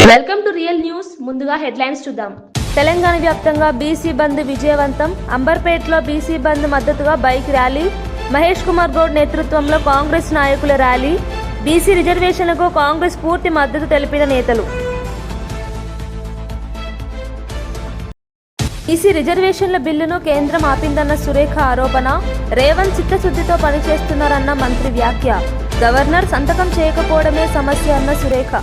Welcome to real news. ముందుగా headlines చూద్దాం. తెలంగాణ వ్యాప్తంగా బీసీ బంద్ విజయవంతం. అంబర్పేటలో బీసీ బంద్ మద్దతుగా బైక్ ర్యాలీ. మహేష్ కుమార్ గౌడ్ నేతృత్వంలో కాంగ్రెస్ నాయకుల ర్యాలీ. బీసీ రిజర్వేషన్లకు కాంగ్రెస్ పూర్తి మద్దతు తెలిపిన నేతలు. బీసీ రిజర్వేషన్ల బిల్లును కేంద్రం ఆపిందన్న సురేఖ ఆరోపణ. రేవంత్ చిత్తశుద్ధితో పనిచేస్తున్నారన్న మంత్రి వ్యాఖ్య. గవర్నర్ సంతకం చేయకపోవడమే సమస్య అన్న సురేఖ.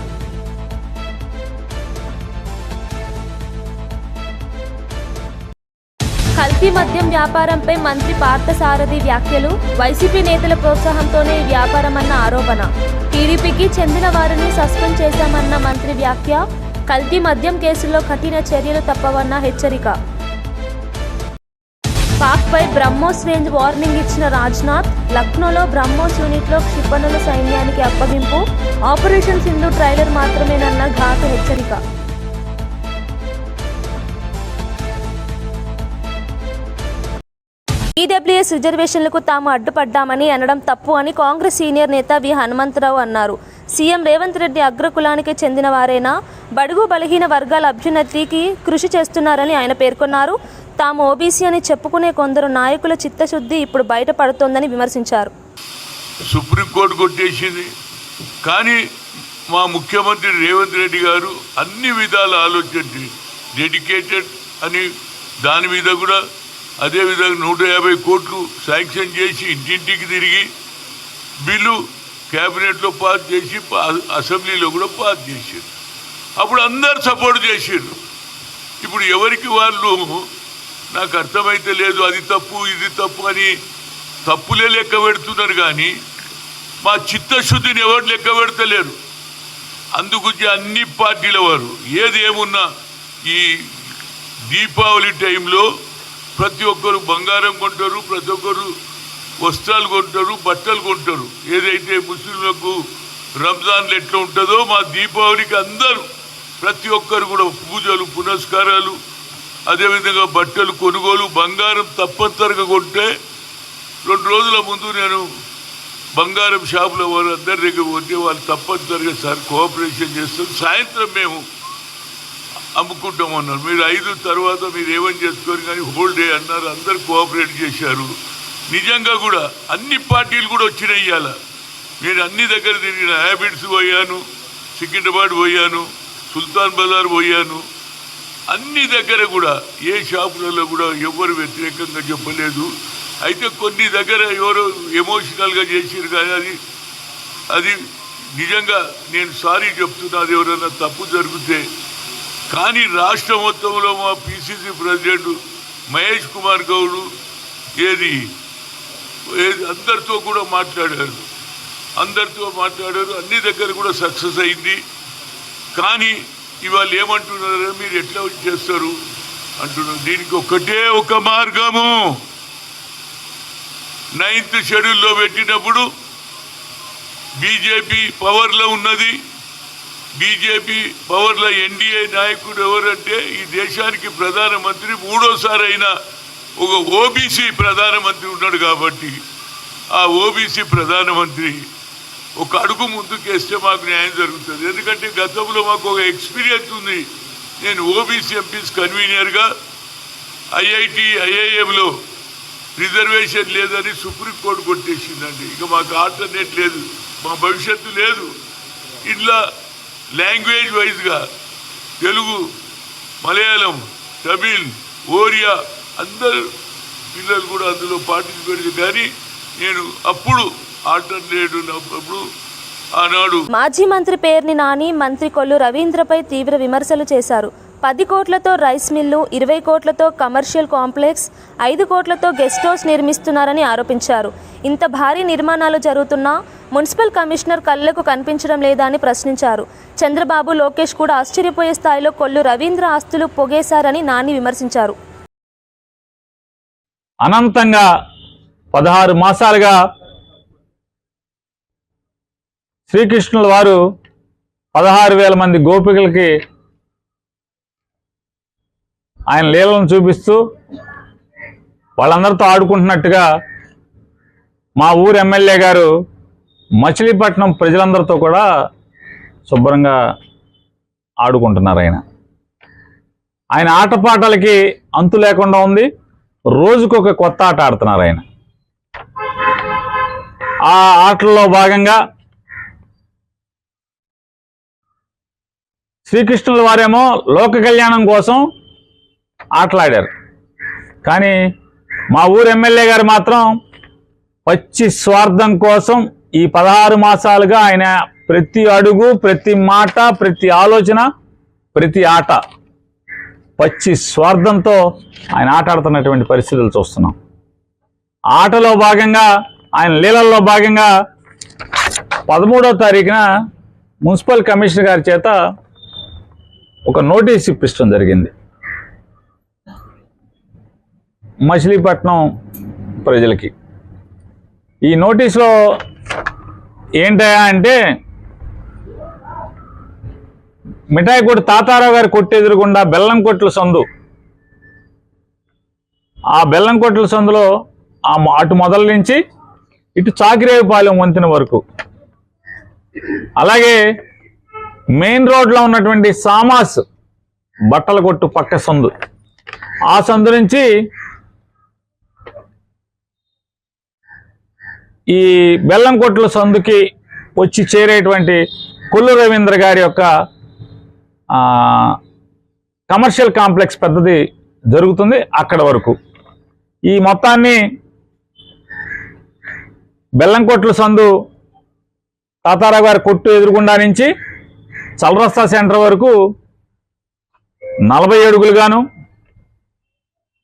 కల్తీ మద్యం వ్యాపారంపై మంత్రి పార్థసారథి వ్యాఖ్యలు. వైసీపీ నేతల ప్రోత్సాహంతోనే ఈ వ్యాపారం అన్న ఆరోపణ. టీడీపీకి చెందిన వారిని సస్పెండ్ చేశామన్న మంత్రి వ్యాఖ్య. కల్తీ మద్యం కేసుల్లో కఠిన చర్యలు తప్పవన్న హెచ్చరిక. పాక్పై బ్రహ్మోస్ రేంజ్ వార్నింగ్ ఇచ్చిన రాజ్నాథ్. లక్నోలో బ్రహ్మోస్ యూనిట్లో క్షిపణుల సైన్యానికి అప్పగింపు. ఆపరేషన్ సింధు ట్రైలర్ మాత్రమేనన్న ఘాటు హెచ్చరిక. ఈడబ్ల్యూఎస్ రిజర్వేషన్లకు తాము అడ్డుపడ్డామని అనడం తప్పు అని కాంగ్రెస్ సీనియర్ నేత వి హనుమంతరావు అన్నారు. సీఎం రేవంత్ రెడ్డి అగ్రకులానికి చెందిన వారైనా బడుగు బలహీన వర్గాల అభ్యున్నతికి కృషి చేస్తున్నారని ఆయన పేర్కొన్నారు. తాము ఓబీసీ అని చెప్పుకునే కొందరు నాయకుల చిత్తశుద్ధి ఇప్పుడు బయటపడుతోందని విమర్శించారు. సుప్రీంకోర్టు కొట్టేసింది, కానీ మా ముఖ్యమంత్రి రేవంత్ రెడ్డి గారు అన్ని విధాల ఆలోచించి డెడికేటెడ్ అని దాని మీద కూడా అదేవిధంగా 150 కోట్లు శాంక్షన్ చేసి ఇంటింటికి తిరిగి బిల్లు క్యాబినెట్లో పాస్ చేసి అసెంబ్లీలో కూడా పాస్ చేశారు. అప్పుడు అందరు సపోర్ట్ చేశారు. ఇప్పుడు ఎవరికి వాళ్ళు నాకు అర్థమైతే లేదు, అది తప్పు ఇది తప్పు అని తప్పులే లెక్క పెడుతున్నారు, కానీ మా చిత్తశుద్ధిని ఎవరు లెక్క పెడతలేరు. అందుగురించి అన్ని పార్టీల వారు ఏది ఏమున్నా ఈ దీపావళి టైంలో ప్రతి ఒక్కరు బంగారం కొంటారు, ప్రతి ఒక్కరు వస్త్రాలు కొంటారు, బట్టలు కొంటారు. ఏదైతే ముస్లింలకు రంజాన్లు ఎట్లా ఉంటుందో మా దీపావళికి అందరూ ప్రతి ఒక్కరు కూడా పూజలు పునస్కారాలు, అదేవిధంగా బట్టలు కొనుగోలు, బంగారం తప్పనిసరిగా కొంటే 2 రోజుల ముందు నేను బంగారం షాపులో వారు అందరి దగ్గర పోతే వాళ్ళు తప్పనిసరిగా సార్ కోఆపరేషన్ చేస్తారు, సాయంత్రం మేము అమ్ముకుంటామన్నారు. మీరు 5 తర్వాత మీరు ఏమని చేసుకోరు కానీ హోల్ డే అన్నారు. అందరు కోఆపరేట్ చేశారు. నిజంగా కూడా అన్ని పార్టీలు కూడా వచ్చినాయి. ఇవాళ నేను అన్ని దగ్గర తిరిగిన, హ్యాబిట్స్ పోయాను, సికింద్రాబాద్ పోయాను, సుల్తాన్ బజార్ పోయాను. అన్ని దగ్గర కూడా ఏ షాపులలో కూడా ఎవరు వ్యతిరేకంగా చెప్పలేదు. అయితే కొన్ని దగ్గర ఎవరో ఎమోషనల్గా చేసారు, కానీ అది నిజంగా నేను సారీ చెప్తున్నా, అది ఎవరైనా తప్పు జరిగితే. కానీ రాష్ట్ర మొత్తంలో మా పిసిసి ప్రెసిడెంట్ మహేష్ కుమార్ గౌడ్ ఏది అందరితో కూడా మాట్లాడారు, అన్ని దగ్గర కూడా సక్సెస్ అయింది. కానీ ఇవాళ ఏమంటున్నారు, మీరు ఎట్లా చేస్తారు అంటున్నారు. దీనికి ఒకటే ఒక మార్గము, 9th షెడ్యూల్లో పెట్టినప్పుడు బీజేపీ పవర్లో ఉన్నది. బీజేపీ పవర్లో ఎన్డీఏ నాయకుడు ఎవరంటే ఈ దేశానికి ప్రధానమంత్రి 3వ అయిన ఒక ఓబీసీ ప్రధానమంత్రి ఉన్నాడు. కాబట్టి ఆ ఓబీసీ ప్రధానమంత్రి ఒక అడుగు ముందుకేస్తే మాకు న్యాయం జరుగుతుంది. ఎందుకంటే గతంలో మాకు ఒక ఎక్స్పీరియన్స్ ఉంది. నేను ఓబీసీ ఎంపీస్ కన్వీనర్గా ఐఐఎంలో రిజర్వేషన్ లేదని సుప్రీంకోర్టు కొట్టేసిందండి. ఇక మాకు ఆల్టర్నేట్ లేదు, మా భవిష్యత్తు లేదు. ఇట్లా లాంగ్వేజ్ వైజ్గా తెలుగు, మలయాళం, తమిళ్, ఒరియా అందరు పిల్లలు కూడా అందులో పార్టిసిపేట్. కానీ నేను అప్పుడు ఆల్టర్నేటివ్ ఉన్నప్పుడు ఆనాడు మాజీ మంత్రి పేర్ని నాని మంత్రి కొల్లు రవీంద్రపై తీవ్ర విమర్శలు చేశారు. 10 కోట్లతో రైస్ మిల్లు, 20 కోట్లతో కమర్షియల్ కాంప్లెక్స్, 5 కోట్లతో గెస్ట్ హౌస్ నిర్మిస్తున్నారని ఆరోపించారు. ఇంత భారీ నిర్మాణాలు జరుగుతున్నా మున్సిపల్ కమిషనర్ కళ్లకు కనిపించడం లేదా అని ప్రశ్నించారు. చంద్రబాబు, లోకేష్ కూడా ఆశ్చర్యపోయే స్థాయిలో కొల్లు రవీంద్ర ఆస్తులు పొగేశారని నాని విమర్శించారు. అనంతంగా 16 మాసాలుగా శ్రీకృష్ణుల వారు 16,000 మంది గోపికలకి ఆయన లీలను చూపిస్తూ వాళ్ళందరితో ఆడుకుంటున్నట్టుగా మా ఊరు ఎమ్మెల్యే గారు మచిలీపట్నం ప్రజలందరితో కూడా శుభ్రంగా ఆడుకుంటున్నారు. ఆయన ఆటపాటలకి అంతు లేకుండా ఉంది. రోజుకొక కొత్త ఆట ఆడుతున్నారు ఆయన. ఆ ఆటల్లో భాగంగా శ్రీకృష్ణుల వారేమో లోక కళ్యాణం కోసం ఆటలాడారు. కానీ మా ఊరు ఎమ్మెల్యే గారు మాత్రం పచ్చి స్వార్థం కోసం ఈ 16 మాసాలుగా ఆయన ప్రతి అడుగు, ప్రతి మాట, ప్రతి ఆలోచన, ప్రతి ఆట పచ్చి స్వార్థంతో ఆయన ఆట ఆడుతున్నటువంటి పరిస్థితులు చూస్తున్నాం. ఆటలో భాగంగా, ఆయన లీలల్లో భాగంగా 13వ తారీఖున మున్సిపల్ కమిషనర్ గారి చేత ఒక నోటీస్ ఇప్పించడం జరిగింది మచిలీపట్నం ప్రజలకి. ఈ నోటీసులో ఏంటయా అంటే, మిఠాయి కొట్టు తాతారావు గారి కొట్టు ఎదురుగుండా బెల్లం కొట్ల సందు, ఆ బెల్లం కొట్ల సందులో అటు మొదల నుంచి ఇటు చాకిరేవుపాలెం వంతెన వరకు, అలాగే మెయిన్ రోడ్లో ఉన్నటువంటి సామాస్ బట్టల కొట్టు పక్క సందు, ఆ సందు నుంచి ఈ బెల్లం కొట్ల సందుకి వచ్చి చేరేటువంటి కొల్లు రవీంద్ర గారి యొక్క కమర్షియల్ కాంప్లెక్స్ పెద్దది జరుగుతుంది, అక్కడ వరకు ఈ మొత్తాన్ని బెల్లంకొట్ల సందు తాతారావు గారి కొట్టు ఎదురుగుండా నుంచి చలరస్తా సెంటర్ వరకు 40 అడుగులుగాను,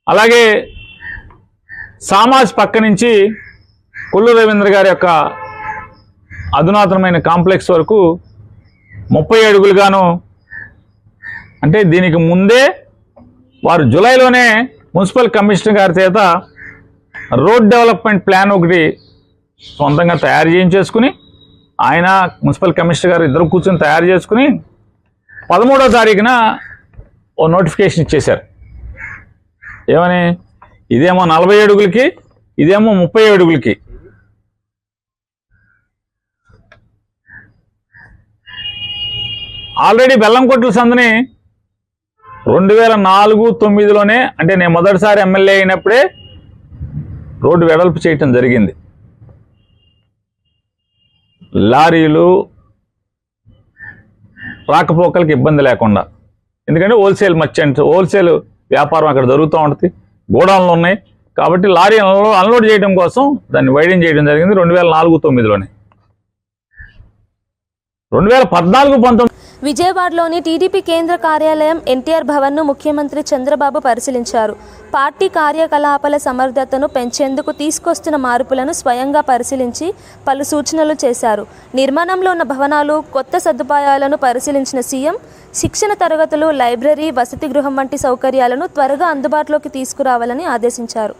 అలాగే సామాజ్ పక్క నుంచి కొల్లు రవీంద్ర గారి యొక్క అధునాతనమైన కాంప్లెక్స్ వరకు 30 అడుగులుగాను, అంటే దీనికి ముందే వారు జూలైలోనే మున్సిపల్ కమిషనర్ గారి చేత రోడ్ డెవలప్మెంట్ ప్లాన్ ఒకటి సొంతంగా తయారు చేయించేసుకుని, ఆయన మున్సిపల్ కమిషనర్ గారు ఇద్దరు కూర్చొని తయారు చేసుకుని 13వ తారీఖున ఓ నోటిఫికేషన్ ఇచ్చేశారు. ఏమని? ఇదేమో 40 అడుగులకి, ఇదేమో 30 అడుగులకి. ఆల్రెడీ బెల్లంకొట్ల సందుని 2004-09లోనే, అంటే నేను మొదటిసారి ఎమ్మెల్యే అయినప్పుడే రోడ్డు వెడల్పు చేయటం జరిగింది. లారీలు రాకపోకలకు ఇబ్బంది లేకుండా, ఎందుకంటే హోల్సేల్ మర్చెంట్స్, హోల్సేల్ వ్యాపారం అక్కడ జరుగుతూ ఉంటుంది, గోడౌన్లు ఉన్నాయి కాబట్టి లారీలలో అన్లోడ్ చేయడం కోసం దాన్ని వైడెన్ చేయడం జరిగింది 2004-09లోనే. 2014-19 విజయవాడలోని టీడీపీ కేంద్ర కార్యాలయం ఎన్టీఆర్ భవన్ను ముఖ్యమంత్రి చంద్రబాబు పరిశీలించారు. పార్టీ కార్యకలాపాల సమర్థతను పెంచేందుకు తీసుకొస్తున్న మార్పులను స్వయంగా పరిశీలించి పలు సూచనలు చేశారు. నిర్మాణంలో ఉన్న భవనాలు, కొత్త సదుపాయాలను పరిశీలించిన సీఎం శిక్షణ తరగతులు, లైబ్రరీ, వసతి గృహం వంటి సౌకర్యాలను త్వరగా అందుబాటులోకి తీసుకురావాలని ఆదేశించారు.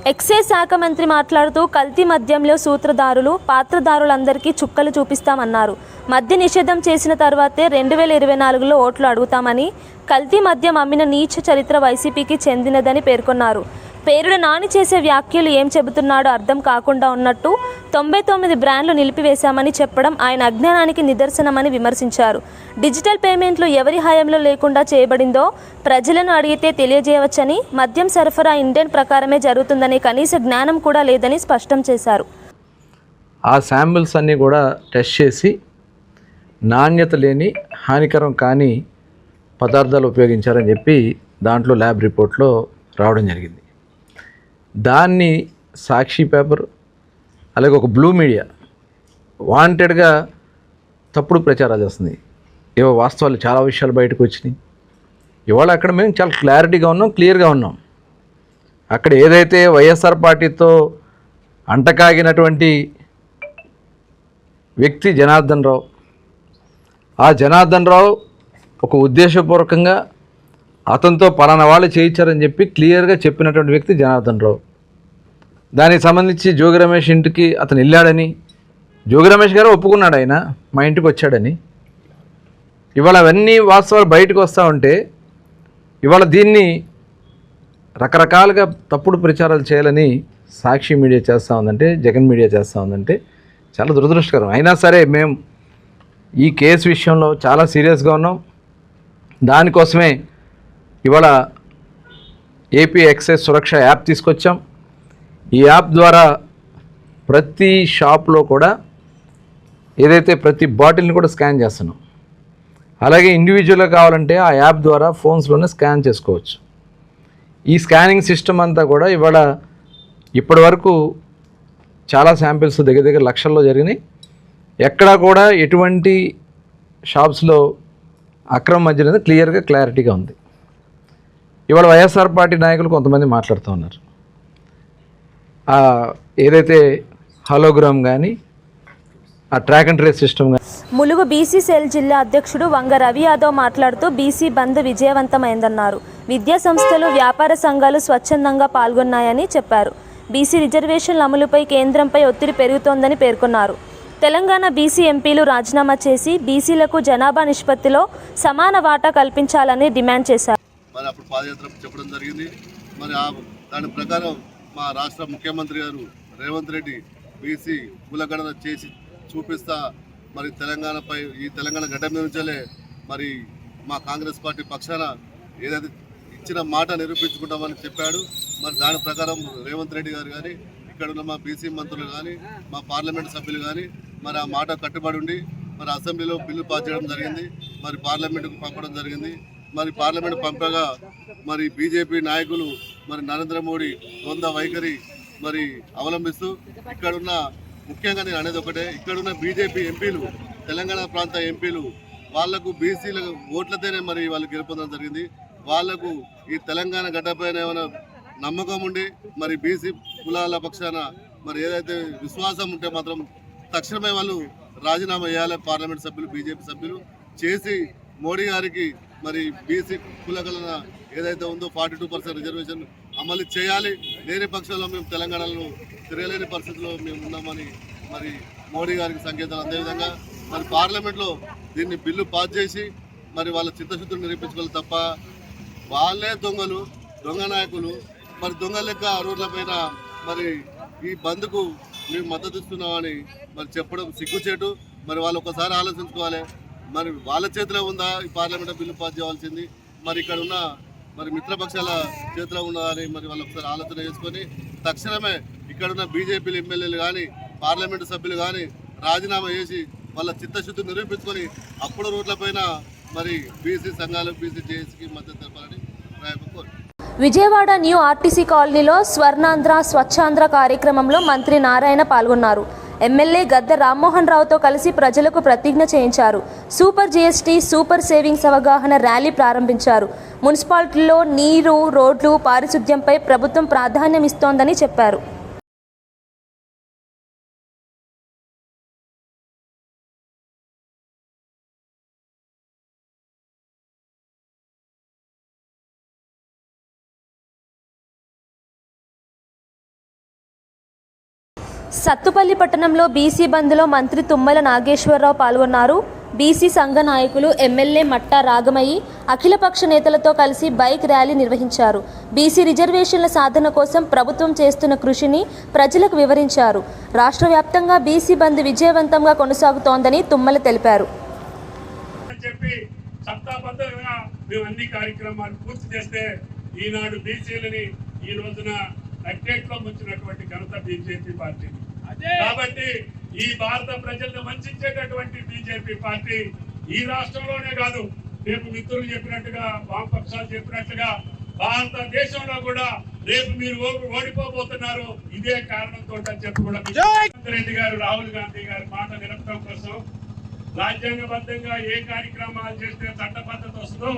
ఎక్సైజ్ శాఖ మంత్రి మాట్లాడుతూ కల్తీ మద్యంలో సూత్రధారులు పాత్రధారులందరికీ చుక్కలు చూపిస్తామన్నారు. మద్య నిషేధం చేసిన తర్వాతే 2024లో ఓట్లు అడుగుతామని, కల్తీ మద్యం అమ్మిన నీచ చరిత్ర వైసీపీకి చెందినదని పేర్కొన్నారు. పేరుడు నాని చేసే వ్యాఖ్యలు ఏం చెబుతున్నాడో అర్థం కాకుండా ఉన్నట్టు 99 బ్రాండ్లు నిలిపివేశామని చెప్పడం ఆయన అజ్ఞానానికి నిదర్శనమని విమర్శించారు. డిజిటల్ పేమెంట్లు ఎవరి హయాంలో లేకుండా చేయబడిందో ప్రజలను అడిగితే తెలియజేయవచ్చని, మద్యం సరఫరా ఇండియన్ ప్రకారమే జరుగుతుందనే కనీస జ్ఞానం కూడా లేదని స్పష్టం చేశారు. ఆ శాంపిల్స్ అన్నీ కూడా టెస్ట్ చేసి నాణ్యత లేని హానికరం కాని పదార్థాలు ఉపయోగించారని చెప్పి దాంట్లో ల్యాబ్ రిపోర్ట్లో రావడం జరిగింది. దాన్ని సాక్షి పేపర్ అలాగే ఒక బ్లూ మీడియా వాంటెడ్గా తప్పుడు ప్రచారాలు చేస్తుంది. ఏవో వాస్తవాలు చాలా విషయాలు బయటకు వచ్చినాయి. ఇవాళ అక్కడ మేము చాలా క్లారిటీగా ఉన్నాం, క్లియర్గా ఉన్నాం. అక్కడ ఏదైతే వైఎస్ఆర్ పార్టీతో అంటకాగినటువంటి వ్యక్తి జనార్దన్ రావు, ఆ జనార్దన్ రావు ఒక ఉద్దేశపూర్వకంగా అతనితో పలానా వాళ్ళు చేయించారని చెప్పి క్లియర్గా చెప్పినటువంటి వ్యక్తి జనార్దన్ రావు. దానికి సంబంధించి జోగి రమేష్ ఇంటికి అతను వెళ్ళాడని, జోగి రమేష్ గారు ఒప్పుకున్నాడు ఆయన మా ఇంటికి వచ్చాడని. ఇవాళ అవన్నీ వాస్తవాలు బయటకు వస్తూ ఉంటే ఇవాళ దీన్ని రకరకాలుగా తప్పుడు ప్రచారాలు చేయాలని సాక్షి మీడియా చేస్తూ ఉందంటే, జగన్ మీడియా చేస్తూ ఉందంటే చాలా దురదృష్టకరం. అయినా సరే మేము ఈ కేసు విషయంలో చాలా సీరియస్గా ఉన్నాం. దానికోసమే ఇవాళ ఏపీ ఎక్సైజ్ సురక్ష యాప్ తీసుకొచ్చాం. ఈ యాప్ ద్వారా ప్రతి షాప్లో కూడా ఏదైతే ప్రతి బాటిల్ని కూడా స్కాన్ చేస్తున్నాం. అలాగే ఇండివిజువల్గా కావాలంటే ఆ యాప్ ద్వారా ఫోన్స్లోనే స్కాన్ చేసుకోవచ్చు. ఈ స్కానింగ్ సిస్టమ్ అంతా కూడా ఇవాళ ఇప్పటి వరకు చాలా శాంపిల్స్ దగ్గర దగ్గర లక్షల్లో జరిగినాయి. ఎక్కడా కూడా ఎటువంటి షాప్స్లో అక్రమ మద్యం అనేది క్లియర్గా క్లారిటీగా ఉంది. ఇవాళ వైఎస్ఆర్ పార్టీ నాయకులు కొంతమంది మాట్లాడుతూ ఉన్నారు. ఏదైతే హలోగ్రామ్ కానీ ఆ ట్రాక్ అండ్ ట్రేస్ సిస్టమ్ కానీ. ములుగు బీసీ సెల్ జిల్లా అధ్యక్షుడు వంగ రవి యాదవ్ మాట్లాడుతూ బీసీ బంద్ విజయవంతమైందన్నారు. విద్యా సంస్థలు, వ్యాపార సంఘాలు స్వచ్ఛందంగా పాల్గొన్నాయని చెప్పారు. బీసీ రిజర్వేషన్ల అమలుపై కేంద్రంపై ఒత్తిడి పెరుగుతోందని పేర్కొన్నారు. తెలంగాణ బీసీ ఎంపీలు రాజీనామా చేసి బీసీలకు జనాభా నిష్పత్తిలో సమాన వాటా కల్పించాలని డిమాండ్ చేశారు. మరి అప్పుడు పాదయాత్ర చెప్పడం జరిగింది. మరి దాని ప్రకారం మా రాష్ట్ర ముఖ్యమంత్రి గారు రేవంత్ రెడ్డి బీసీ కులగణన చేసి చూపిస్తా మరి తెలంగాణపై ఈ తెలంగాణ గడ్డ మీద నుంచే మరి మా కాంగ్రెస్ పార్టీ పక్షాన ఏదైతే ఇచ్చిన మాట నిరూపించుకుంటామని చెప్పాడు. మరి దాని ప్రకారం రేవంత్ రెడ్డి గారు కానీ ఇక్కడ ఉన్న మా బీసీ మంత్రులు కానీ మా పార్లమెంట్ సభ్యులు కానీ మరి ఆ మాట కట్టుబడి ఉండి మరి అసెంబ్లీలో బిల్లు పాస్ చేయడం జరిగింది. మరి పార్లమెంటుకు పంపడం జరిగింది. మరి పార్లమెంట్ పంపగా మరి బీజేపీ నాయకులు మరి నరేంద్ర మోడీ ద్వంద్వ వైఖరి మరి అవలంబిస్తూ ఇక్కడున్న ముఖ్యంగా నేను అనేది ఒకటే, ఇక్కడున్న బీజేపీ ఎంపీలు, తెలంగాణ ప్రాంత ఎంపీలు వాళ్లకు బీసీల ఓట్లతోనే మరి వాళ్ళు గెలుపొందడం జరిగింది. వాళ్లకు ఈ తెలంగాణ గడ్డపైన ఏమైనా నమ్మకం ఉండి మరి బీసీ కులాల పక్షాన మరి ఏదైతే విశ్వాసం ఉంటే మాత్రం తక్షణమే వాళ్ళు రాజీనామా చేయాలి. పార్లమెంట్ సభ్యులు, బీజేపీ సభ్యులు చేసి మోడీ గారికి మరి బీసీ కులగలన ఏదైతే ఉందో 42% రిజర్వేషన్ అమలు చేయాలి. లేని పక్షంలో మేము తెలంగాణలో తిరగలేని పరిస్థితిలో మేము ఉన్నామని మరి మోడీ గారికి సంకేతాలు. అదేవిధంగా మరి పార్లమెంట్లో దీన్ని బిల్లు పాస్ చేసి మరి వాళ్ళ చిత్తశుద్ధిని నిరూపించుకోవాలి తప్ప వాళ్ళే దొంగలు, దొంగ నాయకులు మరి దొంగ లెక్క రోడ్లపైన మరి ఈ బంద్కు మేము మద్దతు ఇస్తున్నామని మరి చెప్పడం సిగ్గుచేటు. మరి వాళ్ళు ఒకసారి ఆలోచించుకోవాలి. మరి వాళ్ళ చేతిలో ఉందా ఈ పార్లమెంట్ బిల్లు పాస్ చేయాల్సింది, మరి ఇక్కడ ఉన్న మరి మిత్రపక్షాల చేతిలో ఉన్నదని మరి వాళ్ళు ఒకసారి ఆలోచన చేసుకొని తక్షణమే ఇక్కడున్న బీజేపీ ఎమ్మెల్యేలు కానీ పార్లమెంటు సభ్యులు కానీ రాజీనామా చేసి వాళ్ళ చిత్తశుద్ధి నిరూపించుకొని అప్పుడు రోడ్లపైన మరి బీసీ సంఘాలు, బీసీ జేఏసీకి మద్దతు తెలపాలని కోరుతున్నాను. విజయవాడ న్యూ ఆర్టీసీ కాలనీలో స్వర్ణాంధ్ర స్వచ్ఛాంధ్ర కార్యక్రమంలో మంత్రి నారాయణ పాల్గొన్నారు. ఎమ్మెల్యే గద్దె రామ్మోహన్ రావుతో కలిసి ప్రజలకు ప్రతిజ్ఞ చేయించారు. సూపర్ జీఎస్టీ, సూపర్ సేవింగ్స్ అవగాహన ర్యాలీ ప్రారంభించారు. మున్సిపాలిటీల్లో నీరు, రోడ్లు, పారిశుద్ధ్యంపై ప్రభుత్వం ప్రాధాన్యమిస్తోందని చెప్పారు. సత్తుపల్లి పట్టణంలో బీసీ బంద్లో మంత్రి తుమ్మల నాగేశ్వరరావు పాల్గొన్నారు. బీసీ సంఘ నాయకులు, ఎమ్మెల్యే మట్టా రాగమయ్యి అఖిలపక్ష నేతలతో కలిసి బైక్ ర్యాలీ నిర్వహించారు. బీసీ రిజర్వేషన్ల సాధన కోసం ప్రభుత్వం చేస్తున్న కృషిని ప్రజలకు వివరించారు. రాష్ట్ర వ్యాప్తంగా బీసీ బంద్ విజయవంతంగా కొనసాగుతోందని తుమ్మల తెలిపారు. చట్టాబద్ధంగా మేము అన్ని కార్యక్రమాలు పూర్తి చేస్తే ఈనాడు బీసీలని ఈ రోజున నట్టేట్లో ముంచినటువంటి ఘనత బీజేపీ పార్టీ. కాబట్టి ఈ భారత ప్రజలను వంచేటటువంటి బీజేపీ పార్టీ ఈ రాష్ట్రంలోనే కాదు, రేపు మిత్రులు చెప్పినట్టుగా, వామపక్షాలు చెప్పినట్టుగా భారతదేశంలో కూడా రేపు మీరు ఓడిపోబోతున్నారు. ఇదే కారణంతో చెప్పి కూడా రెడ్డి గారు, రాహుల్ గాంధీ గారి మాట నిలపడం కోసం రాజ్యాంగబద్ధంగా ఏ కార్యక్రమాలు చేస్తే చట్టబద్ధత వస్తుందో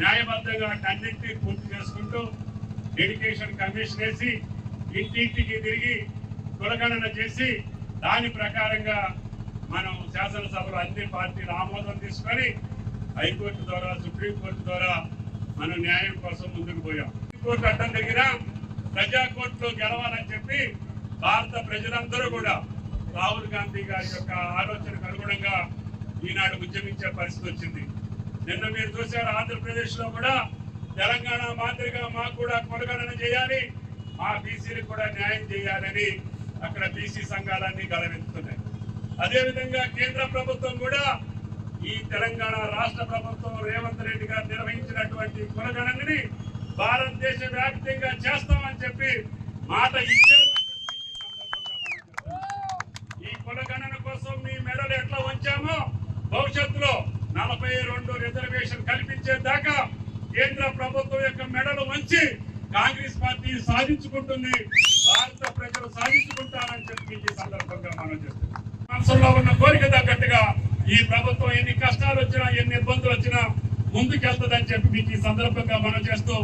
న్యాయబద్ధంగా అన్నింటినీ పూర్తి చేసుకుంటూ డెడికేషన్ కమిషన్ వేసి ఇంటింటికి తిరిగి కులగణన చేసి దాని ప్రకారంగా మనం శాసనసభలో అన్ని పార్టీలు ఆమోదం తీసుకొని హైకోర్టు ద్వారా, సుప్రీంకోర్టు ద్వారా మనం న్యాయం కోసం ముందుకు పోయాం. కోర్టు అడ్డం దగ్గర ప్రజా కోర్టులో గెలవాలని చెప్పి భారత ప్రజలందరూ కూడా రాహుల్ గాంధీ గారి యొక్క ఆలోచనకు అనుగుణంగా ఈనాడు ఉద్యమించే పరిస్థితి వచ్చింది. నిన్న మీరు చూశారు, ఆంధ్రప్రదేశ్ లో కూడా తెలంగాణ మాదిరిగా మాకు కూడా కులగణన చేయాలి, మా బీసీలకు కూడా న్యాయం చేయాలని అక్కడ బీసీ సంఘాలన్నీ గలవెత్తుతున్నాయి. అదేవిధంగా కేంద్ర ప్రభుత్వం కూడా ఈ తెలంగాణ రాష్ట్ర ప్రభుత్వం రేవంత్ రెడ్డి గారు నిర్వహించినటువంటి కులగణనని భారతదేశ వ్యాప్తంగా చేస్తామని చెప్పి మాట ఇచ్చారు. ఈ కులగణన కోసం మీ మెడలు ఎట్లా ఉంచామో భవిష్యత్తులో 42 రిజర్వేషన్ కల్పించేదాకా కేంద్ర ప్రభుత్వం యొక్క మెడలు వంచి కాంగ్రెస్ పార్టీ సాధించుకుంటుంది, భారత ప్రజలు సాధించుకుంటారని చెప్పి ఈ సందర్భంగా మనం చేస్తున్నాం. మనసులో ఉన్న కోరిక తగ్గట్టుగా ఈ ప్రభుత్వం ఎన్ని కష్టాలు వచ్చినా, ఎన్ని ఇబ్బందులు వచ్చినా ముందుకెళ్తుందని చెప్పి మీకు ఈ సందర్భంగా మనం చేస్తూ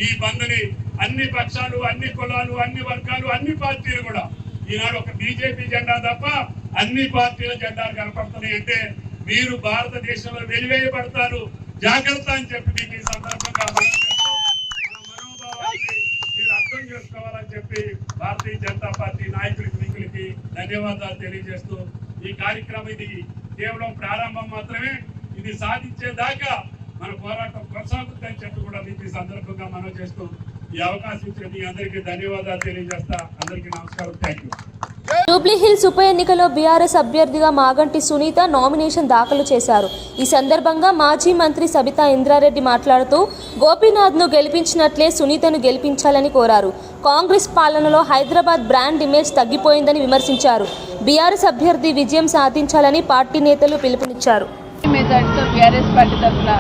ఈ బంద్ని అన్ని పక్షాలు, అన్ని కులాలు, అన్ని వర్గాలు, అన్ని పార్టీలు కూడా ఈనాడు ఒక బీజేపీ జెండా తప్ప అన్ని పార్టీల జెండాలు కనపడుతున్నాయి అంటే మీరు భారతదేశంలో వెలివేయబడతారు, జాగ్రత్త అని చెప్పి మీకు ఈ సందర్భంగా మనోభావాన్ని మీరు అర్థం చేసుకోవాలని చెప్పి భారతీయ జనతా పార్టీ నాయకులకి, మిత్రులకి ధన్యవాదాలు తెలియజేస్తూ ఈ కార్యక్రమం ఇది కేవలం ప్రారంభం మాత్రమే, ఇది సాధించేదాకా మన పోరాటం కొనసాగుతుందని చెప్పి కూడా మీకు ఈ సందర్భంగా మనం చేస్తూ ఈ అవకాశం ఇచ్చిన మీ అందరికీ ధన్యవాదాలు తెలియజేస్తా. అందరికీ నమస్కారం. Thank you. జూబ్లీహిల్స్ ఉప ఎన్నికలో బీఆర్ఎస్ అభ్యర్థిగా మాగంటి సునీత నామినేషన్ దాఖలు చేశారు. ఈ సందర్భంగా మాజీ మంత్రి సబితా ఇంద్రారెడ్డి మాట్లాడుతూ గోపీనాథ్ను గెలిపించినట్లే సునీతను గెలిపించాలని కోరారు. కాంగ్రెస్ పాలనలో హైదరాబాద్ బ్రాండ్ ఇమేజ్ తగ్గిపోయిందని విమర్శించారు. బీఆర్ఎస్ అభ్యర్థి విజయం సాధించాలని పార్టీ నేతలు పిలుపునిచ్చారు. మెజార్టీతో బీఆర్ఎస్ పార్టీ తరఫున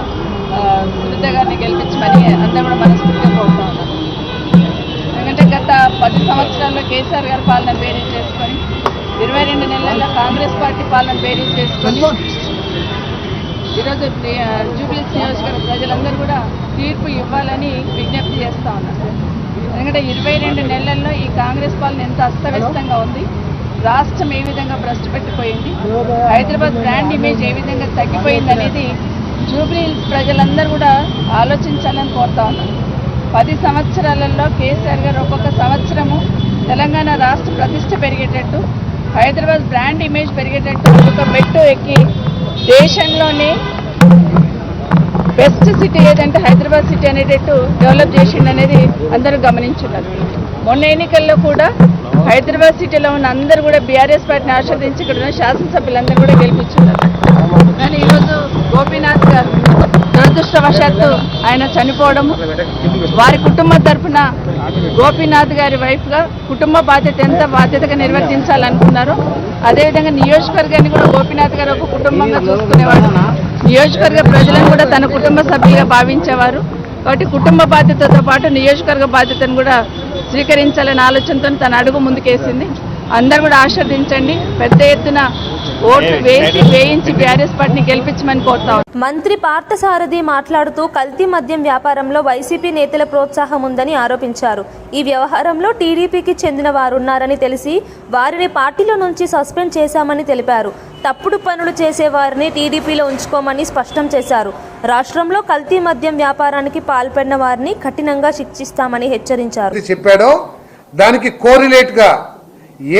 సునీత గారిని గెలిపించమని అందరూ కూడా మనస్ఫూర్తిగా కోరుతా ఉన్నాం. ఎందుకంటే గత 10 సంవత్సరాల్లో కేసీఆర్ గారి పాలన బేరీజ్ చేసుకొని 22 నెలల్లో కాంగ్రెస్ పార్టీ పాలన బేరీజ్ చేసుకొని ఈరోజు జూబ్లీహిల్స్ నియోజకవర్గ ప్రజలందరూ కూడా తీర్పు ఇవ్వాలని విజ్ఞప్తి చేస్తూ ఉన్నారు. ఎందుకంటే 22 నెలల్లో ఈ కాంగ్రెస్ పాలన ఎంత అస్తవ్యస్తంగా ఉంది, రాష్ట్రం ఏ విధంగా భ్రష్టు పెట్టిపోయింది, హైదరాబాద్ బ్రాండ్ ఇమేజ్ ఏ విధంగా తగ్గిపోయింది అనేది జూబ్లీహిల్స్ ప్రజలందరూ కూడా ఆలోచించాలని కోరుతా ఉన్నారు. 10 సంవత్సరాలలో కేసీఆర్ గారు ఒక్కొక్క సంవత్సరము తెలంగాణ రాష్ట్ర ప్రతిష్ట పెరిగేటట్టు, హైదరాబాద్ బ్రాండ్ ఇమేజ్ పెరిగేటట్టు ఒక మెట్టు ఎక్కి దేశంలోనే బెస్ట్ సిటీ ఏదంటే హైదరాబాద్ సిటీ అనేటట్టు డెవలప్ చేసిండు అనేది అందరూ గమనించున్నారు. మొన్న ఎన్నికల్లో కూడా హైదరాబాద్ సిటీలో ఉన్న అందరూ కూడా బీఆర్ఎస్ పార్టీని ఆస్వాదించి ఇక్కడ ఉన్న శాసనసభ్యులందరూ కూడా గెలిపించున్నారు. కానీ ఈరోజు గోపీనాథ్ గారు దురదృష్టవశాత్తు ఆయన చనిపోవడము, వారి కుటుంబం తరఫున గోపీనాథ్ గారి వైఫ్గా కుటుంబ బాధ్యత ఎంత బాధ్యతగా నిర్వర్తించాలనుకున్నారో అదేవిధంగా నియోజకవర్గాన్ని కూడా గోపీనాథ్ గారు ఒక కుటుంబంగా చూసుకునేవాడు. నియోజకవర్గ ప్రజలను కూడా తన కుటుంబ సభ్యులుగా భావించేవారు. కాబట్టి కుటుంబ బాధ్యతతో పాటు నియోజకవర్గ బాధ్యతను కూడా స్వీకరించాలనే ఆలోచనతో తన అడుగు ముందుకేసింది. అందరూ కూడా ఆశీర్వదించండి, పెద్ద ఎత్తున ఓట్లు వేయించి బీఆర్ఎస్ పార్టీని గెలిపించమని కోరుతా. మంత్రి పార్థసారథి మాట్లాడుతూ కల్తీ మద్యం వ్యాపారంలో వైసీపీ నేతల ప్రోత్సాహం ఉందని ఆరోపించారు. ఈ వ్యవహారంలో టీడీపీకి చెందిన వారున్నారని తెలిసి వారిని పార్టీలో నుంచి సస్పెండ్ చేశామని తెలిపారు. తప్పుడు పనులు చేసే వారిని టీడీపీలో ఉంచుకోమని స్పష్టం చేశారు. రాష్ట్రంలో కల్తీ మద్యం వ్యాపారానికి పాల్పడిన వారిని కఠినంగా శిక్షిస్తామని హెచ్చరించారు. చెప్పాడో దానికి కోరిలేట్గా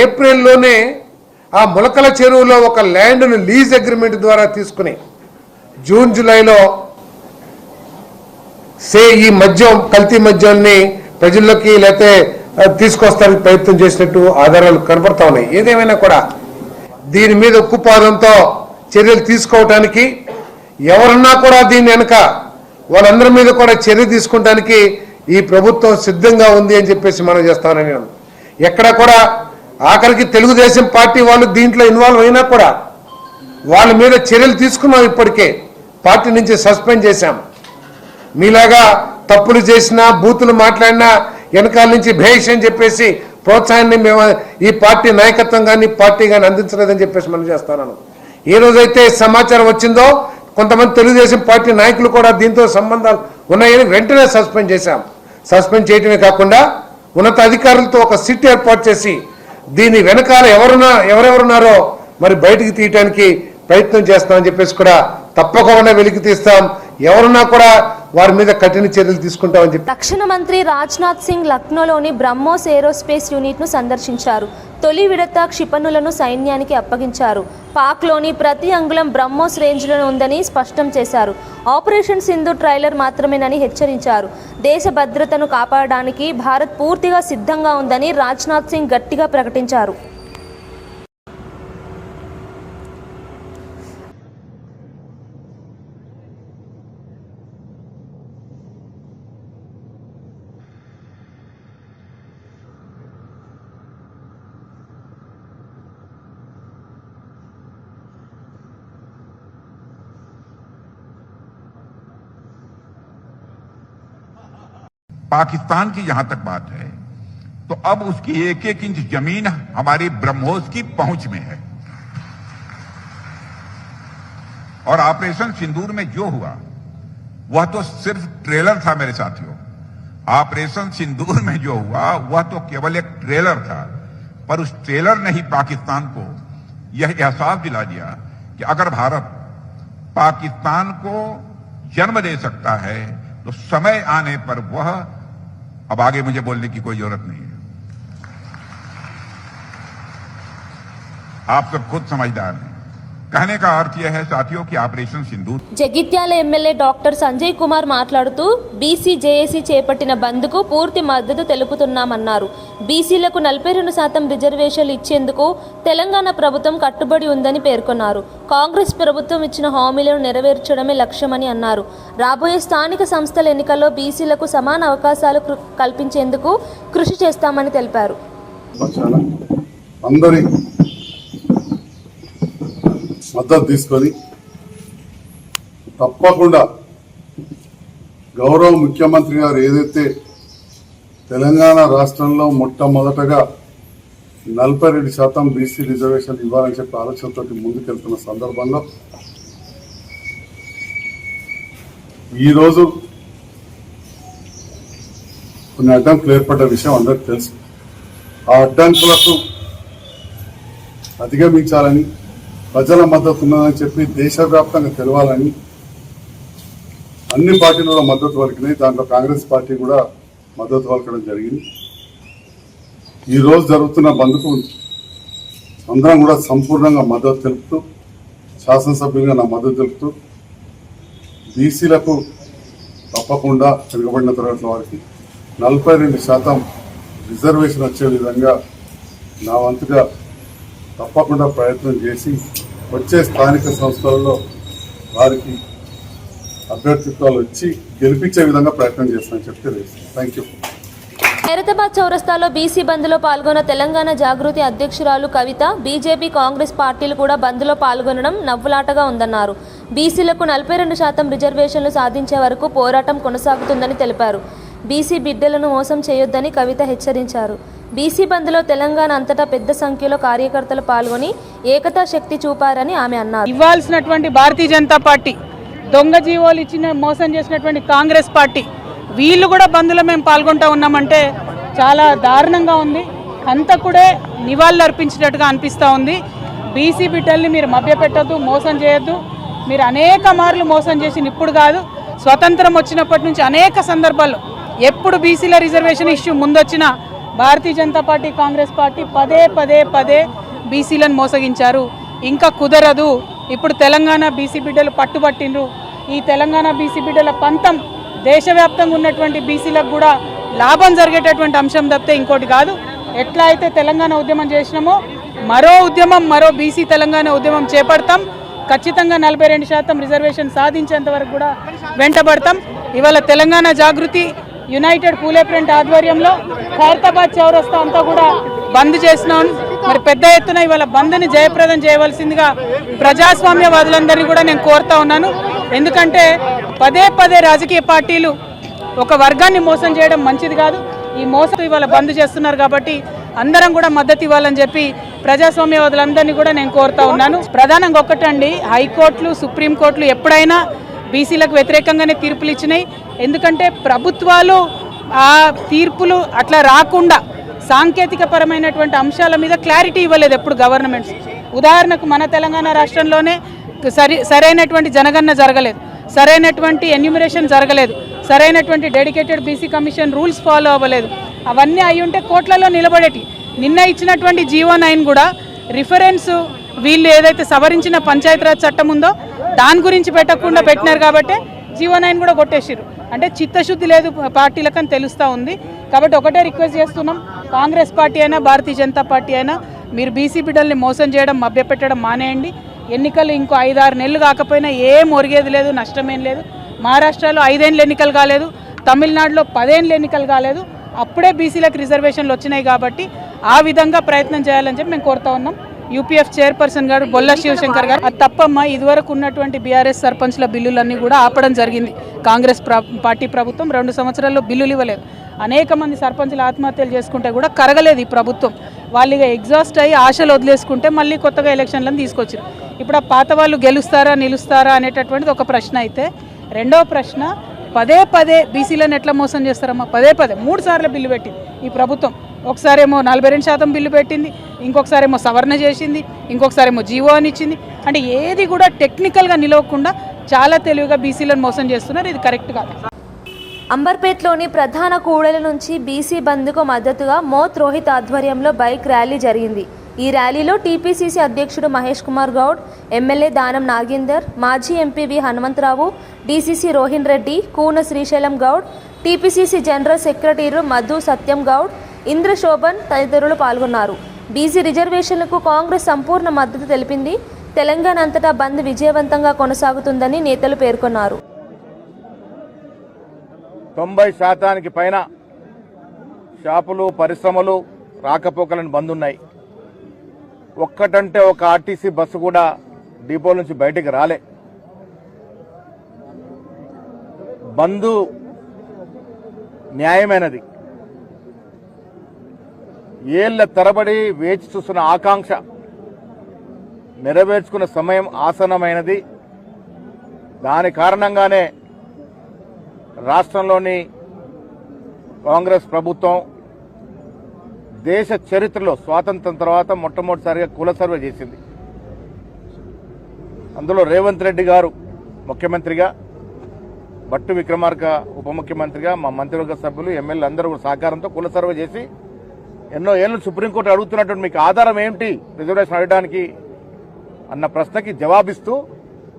ఏప్రిల్లోనే ఆ ములకల చెరువులో ఒక ల్యాండ్ను లీజ్ అగ్రిమెంట్ ద్వారా తీసుకుని జూన్ జూలైలో ఈ మద్యం కల్తీ మద్యాన్ని ప్రజల్లోకి లేకపోతే తీసుకొస్తానికి ప్రయత్నం చేసినట్టు ఆధారాలు కనపడతా ఉన్నాయి. ఏదేమైనా కూడా దీని మీద ఉక్కుపాదంతో చర్యలు తీసుకోవటానికి ఎవరన్నా కూడా దీని వెనక వాళ్ళందరి మీద కూడా చర్య తీసుకోవడానికి ఈ ప్రభుత్వం సిద్ధంగా ఉంది అని చెప్పేసి మనం చేస్తామని నేను ఎక్కడ కూడా ఆఖరికి తెలుగుదేశం పార్టీ వాళ్ళు దీంట్లో ఇన్వాల్వ్ అయినా కూడా వాళ్ళ మీద చర్యలు తీసుకున్నాం. ఇప్పటికే పార్టీ నుంచి సస్పెండ్ చేశాం. మీలాగా తప్పులు చేసినా బూతులు మాట్లాడినా వెనకాల నుంచి భేష్ అని చెప్పేసి ప్రోత్సాహాన్ని మేము ఈ పార్టీ నాయకత్వం కానీ పార్టీ కానీ అందించలేదని చెప్పేసి మనం చేస్తున్నాను. ఏ రోజైతే సమాచారం వచ్చిందో కొంతమంది తెలుగుదేశం పార్టీ నాయకులు కూడా దీంతో సంబంధాలు ఉన్నాయని వెంటనే సస్పెండ్ చేశాం. సస్పెండ్ చేయటమే కాకుండా ఉన్నత అధికారులతో ఒక సిట్ ఏర్పాటు చేసి దీని వెనకాల ఎవరెవరున్నారో మరి బయటికి తీయటానికి ప్రయత్నం చేస్తామని చెప్పేసి కూడా తప్పకుండా వెలికి తీస్తాం. ఎవరున్నా కూడా వారి మీద కఠిన చర్యలు తీసుకుంటామని చెప్పి రక్షణ మంత్రి రాజ్నాథ్ సింగ్ లక్నోలోని బ్రహ్మోస్ ఏరోస్పేస్ యూనిట్ను సందర్శించారు. తొలి విడత క్షిపణులను సైన్యానికి అప్పగించారు. పాక్లోని ప్రతి అంగుళం బ్రహ్మోస్ రేంజ్లో ఉందని స్పష్టం చేశారు. ఆపరేషన్ సింధు ట్రైలర్ మాత్రమేనని హెచ్చరించారు. దేశ భద్రతను కాపాడడానికి భారత్ పూర్తిగా సిద్ధంగా ఉందని రాజ్నాథ్ సింగ్ గట్టిగా ప్రకటించారు. पाकिस्तान की जहां तक बात है तो अब उसकी एक एक इंच जमीन हमारी ब्रह्मोस की पहुंच में है और ऑपरेशन सिंदूर में जो हुआ वह तो सिर्फ ट्रेलर था मेरे साथियों। ऑपरेशन सिंदूर में जो हुआ वह तो केवल एक ट्रेलर था, पर उस ट्रेलर ने ही पाकिस्तान को यह एहसास दिला दिया कि अगर भारत पाकिस्तान को जन्म दे सकता है तो समय आने पर वह, अब आगे मुझे बोलने की कोई जरूरत नहीं है, आप सब खुद समझदार हैं। कहने का अर्थ यह है साथियों कि ऑपरेशन सिंदूर జగిత్యాల ఎమ్మెల్యే డాక్టర్ సంజయ్ కుమార్ మాట్లాడుతూ బీసీ జేఏసీ చేపట్టిన బంద్కు పూర్తి మద్దతు తెలుపుతున్నామన్నారు. బీసీలకు 42% రిజర్వేషన్లు ఇచ్చేందుకు తెలంగాణ ప్రభుత్వం కట్టుబడి ఉందని పేర్కొన్నారు. కాంగ్రెస్ ప్రభుత్వం ఇచ్చిన హామీలను నెరవేర్చడమే లక్ష్యమని అన్నారు. రాబోయే స్థానిక సంస్థల ఎన్నికల్లో బీసీలకు సమాన అవకాశాలు కల్పించేందుకు కృషి చేస్తామని తెలిపారు. మద్దతు తీసుకొని తప్పకుండా గౌరవ ముఖ్యమంత్రి గారు ఏదైతే తెలంగాణ రాష్ట్రంలో మొట్టమొదటగా 42% బీసీ రిజర్వేషన్ ఇవ్వాలని చెప్పి ఆలోచనతో ముందుకెళ్తున్న సందర్భంలో ఈరోజు కొన్ని అడ్డంకులు ఏర్పడ్డ విషయం అందరికీ తెలుసు. ఆ అడ్డంకులకు అధిగమించాలని, ప్రజల మద్దతు ఉన్నదని చెప్పి దేశవ్యాప్తంగా తెలవాలని అన్ని పార్టీలు మద్దతు పలికినాయి. దాంట్లో కాంగ్రెస్ పార్టీ కూడా మద్దతు పలకడం జరిగింది. ఈరోజు జరుగుతున్న బంద్కు అందరం కూడా సంపూర్ణంగా మద్దతు తెలుపుతూ, శాసనసభ్యులుగా నా మద్దతు తెలుపుతూ, బీసీలకు తప్పకుండా వెనుకబడిన తరగతుల వారికి 42% రిజర్వేషన్ వచ్చే విధంగా నా వంతుగా తప్పకుండా ప్రయత్నం చేసి వచ్చే స్థానిక సంస్థలలో వారికి అభ్యర్థిత్వాలు వచ్చి గెలిపించే విధంగా ప్రయత్నం చేస్తానని చెప్తే థ్యాంక్ యూ. ఖైరతాబాద్ చౌరస్తాలో బీసీ బంద్లో పాల్గొన్న తెలంగాణ జాగృతి అధ్యక్షురాలు కవిత, బీజేపీ కాంగ్రెస్ పార్టీలు కూడా బంద్లో పాల్గొనడం నవ్వులాటగా ఉందన్నారు. బీసీలకు 42% రిజర్వేషన్లు సాధించే వరకు పోరాటం కొనసాగుతుందని తెలిపారు. బీసీ బిడ్డలను మోసం చేయొద్దని కవిత హెచ్చరించారు. బీసీ బంద్లో తెలంగాణ అంతటా పెద్ద సంఖ్యలో కార్యకర్తలు పాల్గొని ఏకతా శక్తి చూపారని ఆమె అన్నారు. ఇవ్వాల్సినటువంటి భారతీయ జనతా పార్టీ, దొంగ జీవోలు ఇచ్చిన మోసం చేసినటువంటి కాంగ్రెస్ పార్టీ, వీళ్ళు కూడా బంద్లో మేము పాల్గొంటూ ఉన్నామంటే చాలా దారుణంగా ఉంది. హంతకుడే నివాళులు అర్పించినట్టుగా అనిపిస్తూ ఉంది. బీసీ బిడ్డల్ని మీరు మభ్యపెట్టద్దు, మోసం చేయొద్దు. మీరు అనేక మార్లు మోసం చేసిన ఇప్పుడు కాదు, స్వతంత్రం వచ్చినప్పటి నుంచి అనేక సందర్భాల్లో ఎప్పుడు బీసీల reservation issue ముందొచ్చినా Bharatiya Janata party Congress party పదే బీసీలను మోసగించారు. ఇంకా కుదరదు. ఇప్పుడు తెలంగాణ బీసీ బిడ్డలు పట్టుబట్టిండ్రు. ఈ తెలంగాణ బీసీ బిడ్డల పంతం దేశవ్యాప్తంగా ఉన్నటువంటి బీసీలకు కూడా లాభం జరిగేటటువంటి అంశం తప్పితే ఇంకోటి కాదు. ఎట్లా అయితే తెలంగాణ ఉద్యమం చేసినామో మరో బీసీ తెలంగాణ ఉద్యమం చేపడతాం. ఖచ్చితంగా 42% రిజర్వేషన్ సాధించేంత వరకు కూడా వెంటబడతాం. ఇవాళ తెలంగాణ జాగృతి యునైటెడ్ పూలే ప్రింట్ ఆధ్వర్యంలో ఖైరతాబాద్ చౌరస్తా అంతా కూడా బంద్ చేసినాం. మరి పెద్ద ఎత్తున ఇవాళ బంద్ని జయప్రదం చేయవలసిందిగా ప్రజాస్వామ్యవాదులందరినీ కూడా నేను కోరుతా ఉన్నాను. ఎందుకంటే పదే రాజకీయ పార్టీలు ఒక వర్గాన్ని మోసం చేయడం మంచిది కాదు. ఈ మోసం ఇవాళ బంద్ చేస్తున్నారు కాబట్టి అందరం కూడా మద్దతు ఇవ్వాలని చెప్పి ప్రజాస్వామ్యవాదులందరినీ కూడా నేను కోరుతా ఉన్నాను. ప్రధానంగా ఒక్కటండి, హైకోర్టులు సుప్రీంకోర్టులు ఎప్పుడైనా బీసీలకు వ్యతిరేకంగానే తీర్పులు ఇచ్చినాయి. ఎందుకంటే ప్రభుత్వాలు ఆ తీర్పులు అట్లా రాకుండా సాంకేతిక పరమైనటువంటి అంశాల మీద క్లారిటీ ఇవ్వలేదు ఎప్పుడు గవర్నమెంట్స్. ఉదాహరణకు మన తెలంగాణ రాష్ట్రంలోనే సరైనటువంటి జనగణన జరగలేదు, సరైనటువంటి ఎన్యూమరేషన్ జరగలేదు, సరైనటువంటి dedicated BC commission rules follow అవ్వలేదు. అవన్నీ అయి ఉంటే కోట్లలో నిలబడేటి. నిన్న ఇచ్చినటువంటి జీవో 9 కూడా రిఫరెన్స్ వీళ్ళు ఏదైతే సవరించిన పంచాయతీరాజ్ చట్టం ఉందో దాని గురించి పెట్టకుండా పెట్టినారు కాబట్టి జీవో 9 కూడా కొట్టేసారు. అంటే చిత్తశుద్ధి లేదు పార్టీలకని తెలుస్తూ ఉంది. కాబట్టి ఒకటే రిక్వెస్ట్ చేస్తున్నాం, కాంగ్రెస్ పార్టీ అయినా భారతీయ జనతా పార్టీ అయినా మీరు బీసీ బిడ్డల్ని మోసం చేయడం, మభ్యపెట్టడం మానేయండి. ఎన్నికలు ఇంకో 5-6 నెలలు కాకపోయినా ఏం ఒరిగేది లేదు, నష్టమేం లేదు. మహారాష్ట్రలో 5 ఏళ్ళు ఎన్నికలు కాలేదు, తమిళనాడులో 10 ఏళ్ళు ఎన్నికలు కాలేదు. అప్పుడే బీసీలకు రిజర్వేషన్లు వచ్చినాయి కాబట్టి ఆ విధంగా ప్రయత్నం చేయాలని చెప్పి మేము కోరుతా ఉన్నాం. యూపీఎఫ్ చైర్పర్సన్ గారు బొల్ల శివశంకర్ గారు అది తప్పమ్మా, ఇదివరకు ఉన్నటువంటి బీఆర్ఎస్ సర్పంచ్ల బిల్లులన్నీ కూడా ఆపడం జరిగింది. కాంగ్రెస్ పార్టీ ప్రభుత్వం 2 సంవత్సరాల్లో బిల్లులు ఇవ్వలేదు. అనేక మంది సర్పంచులు ఆత్మహత్యలు చేసుకుంటే కూడా కరగలేదు ఈ ప్రభుత్వం. వాళ్ళు ఇక ఎగ్జాస్ట్ అయ్యి ఆశలు వదిలేసుకుంటే మళ్ళీ కొత్తగా ఎలక్షన్లను తీసుకొచ్చారు. ఇప్పుడు ఆ పాత వాళ్ళు గెలుస్తారా నిలుస్తారా అనేటటువంటిది ఒక ప్రశ్న అయితే, రెండవ ప్రశ్న పదే బీసీలను ఎట్లా మోసం చేస్తారమ్మా? 3 సార్లు బిల్లు పెట్టింది ఈ ప్రభుత్వం. ఒకసారేమో 42% బిల్లు పెట్టింది, ఇంకొకసారేమో సవరణ చేసింది, ఇంకొకసారేమో జీవో అని ఇచ్చింది. అంటే ఏది కూడా టెక్నికల్గా నిలవకుండా చాలా తెలివిగా బీసీలను మోసం చేస్తున్నారు. ఇది కరెక్ట్ కాదు. అంబర్పేట్లోని ప్రధాన కూడలి నుంచి బీసీ బంద్కు మద్దతుగా మోత్ రోహిత్ ఆధ్వర్యంలో బైక్ ర్యాలీ జరిగింది. ఈ ర్యాలీలో టీపీసీసీ అధ్యక్షుడు మహేష్ కుమార్ గౌడ్, ఎమ్మెల్యే దానం నాగేందర్, మాజీ MP V Hanumantha Rao, DCC Rohin Reddy, Koona Srisailam Goud, TPCC general secretary Madhu Satyam Goud, Indrashobhan తదితరులు పాల్గొన్నారు. బీసీ రిజర్వేషన్లకు కాంగ్రెస్ సంపూర్ణ మద్దతు తెలిపింది. తెలంగాణ అంతటా బంద్ విజయవంతంగా కొనసాగుతుందని నేతలు పేర్కొన్నారు. 90% పైన షాపులు, పరిశ్రమలు రాకపోకలను బంద్ ఉన్నాయి. ఒక్కటంటే ఒక ఆర్టీసీ బస్సు కూడా డిపో నుంచి బయటికి రాలే. బంద్ న్యాయమైనది. ఏళ్ల తరబడి వేచి చూస్తున్న ఆకాంక్ష నెరవేర్చుకున్న సమయం ఆసన్నమైనది. దాని కారణంగానే రాష్ట్రంలోని కాంగ్రెస్ ప్రభుత్వం దేశ చరిత్రలో స్వాతంత్రం తర్వాత మొట్టమొదటిసారిగా కుల సర్వే చేసింది. అందులో రేవంత్ రెడ్డి గారు ముఖ్యమంత్రిగా, భట్టు విక్రమార్క ఉప ముఖ్యమంత్రిగా, మా మంత్రివర్గ సభ్యులు, ఎమ్మెల్యేలు అందరూ సహకారంతో కుల సర్వే చేసి ఎన్నో ఏళ్ళు సుప్రీంకోర్టు అడుగుతున్నటువంటి మీకు ఆధారం ఏమిటి రిజర్వేషన్ అడగడానికి అన్న ప్రశ్నకి జవాబిస్తూ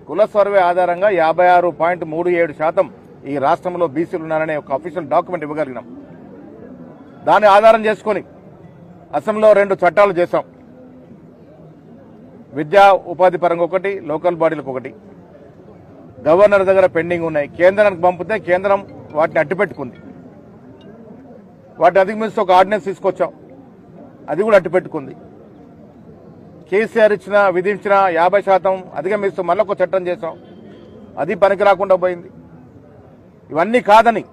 కుల సర్వే ఆధారంగా 56.37% ఈ రాష్ట్రంలో బీసీలు ఉన్నారనే ఒక అఫీషియల్ డాక్యుమెంట్ ఇవ్వగలిగినాం. దాన్ని ఆధారం చేసుకొని అసెంబ్లీలో 2 చట్టాలు చేశాం. విద్యా ఉపాధి పరంగా ఒకటి, లోకల్ బాడీలకు ఒకటి. గవర్నర్ దగ్గర పెండింగ్ ఉన్నాయి. కేంద్రానికి పంపితే కేంద్రం వాటిని అట్టిపెట్టుకుంది. వాటిని అధిగమిస్తూ ఒక ఆర్డినెన్స్ తీసుకొచ్చాం, అది కూడా అట్టిపెట్టుకుంది. కేసీఆర్ విధించిన 50% అధిగమిస్తూ మళ్ళొక చట్టం చేశాం, అది పనికి రాకుండా పోయింది. ఇవన్నీ కాదని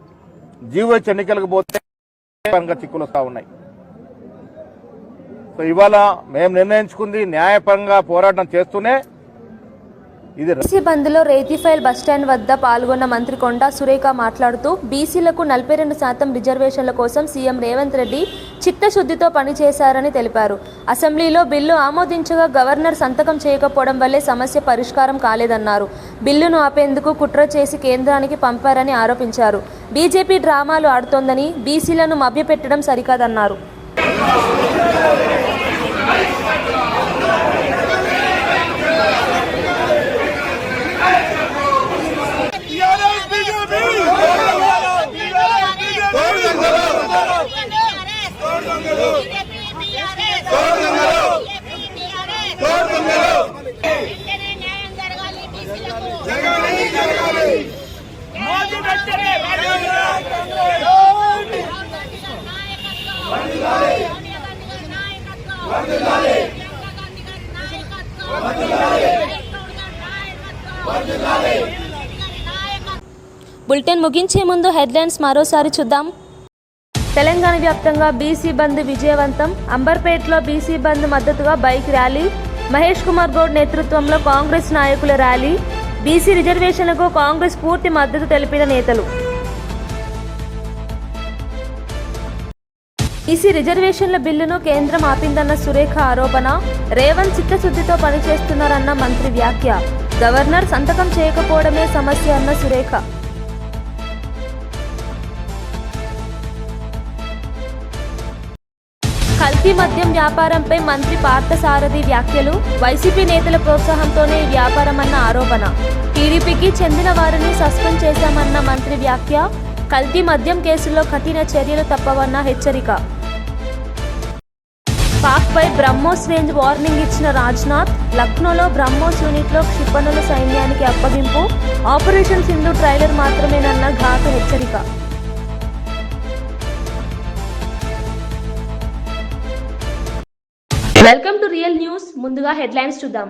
జీవోహెచ్ ఎన్నికలకు పోతే చిక్కులు వస్తూ ఉన్నాయి. సో ఇవాళ మేము నిర్ణయించుకుంది న్యాయపరంగా పోరాటం చేస్తూనే బీసీ బంద్లో రేతిఫైల్ బస్టాండ్ వద్ద పాల్గొన్న మంత్రి కొండా సురేఖ మాట్లాడుతూ బీసీలకు 42% రిజర్వేషన్ల కోసం సీఎం రేవంత్ రెడ్డి చిత్తశుద్ధితో పనిచేశారని తెలిపారు. అసెంబ్లీలో బిల్లు ఆమోదించగా గవర్నర్ సంతకం చేయకపోవడం వల్లే సమస్య పరిష్కారం కాలేదన్నారు. బిల్లును ఆపేందుకు కుట్ర చేసి కేంద్రానికి పంపారని ఆరోపించారు. బీజేపీ డ్రామాలు ఆడుతోందని, బీసీలను మభ్యపెట్టడం సరికాదన్నారు. బులెటిన్ ముగించే ముందు హెడ్లైన్స్ మరోసారి చూద్దాం. తెలంగాణ వ్యాప్తంగా బీసీ బంద్ విజయవంతం. అంబర్పేటలో బీసీ బంద్ మద్దతుగా బైక్ ర్యాలీ. మహేష్ కుమార్ గౌడ్ నేతృత్వంలో కాంగ్రెస్ నాయకుల ర్యాలీ. బీసీ రిజర్వేషన్లకు కాంగ్రెస్ పూర్తి మద్దతు తెలిపిన నేతలు. బీసీ రిజర్వేషన్ల బిల్లును కేంద్రం ఆపిందన్న సురేఖ ఆరోపణ. రేవంత్ చిత్తశుద్ధితో పనిచేస్తున్నారన్న మంత్రి వ్యాఖ్య. గవర్నర్ సంతకం చేయకపోవడమే సమస్య అన్న సురేఖ. కల్తీ మద్యం వ్యాపారంపై మంత్రి పార్థసారథి వ్యాఖ్యలు. వైసీపీ నేతల ప్రోత్సాహంతోనే ఈ వ్యాపారమన్న ఆరోపణ. టీడీపీకి చెందిన వారిని సస్పెండ్ చేశామన్న మంత్రి వ్యాఖ్య. కల్తీ మద్యం కేసుల్లో కఠిన చర్యలు తప్పవన్న హెచ్చరిక. పాక్పై బ్రహ్మోస్ రేంజ్ వార్నింగ్ ఇచ్చిన రాజ్నాథ్. లక్నోలో బ్రహ్మోస్ యూనిట్లో క్షిపణుల సైన్యానికి అప్పగింపు. ఆపరేషన్ సింధు ట్రైలర్ మాత్రమేనన్న ఘాటు హెచ్చరిక. Welcome to real news. ముందుగా హెడ్లైన్స్ చూద్దాం.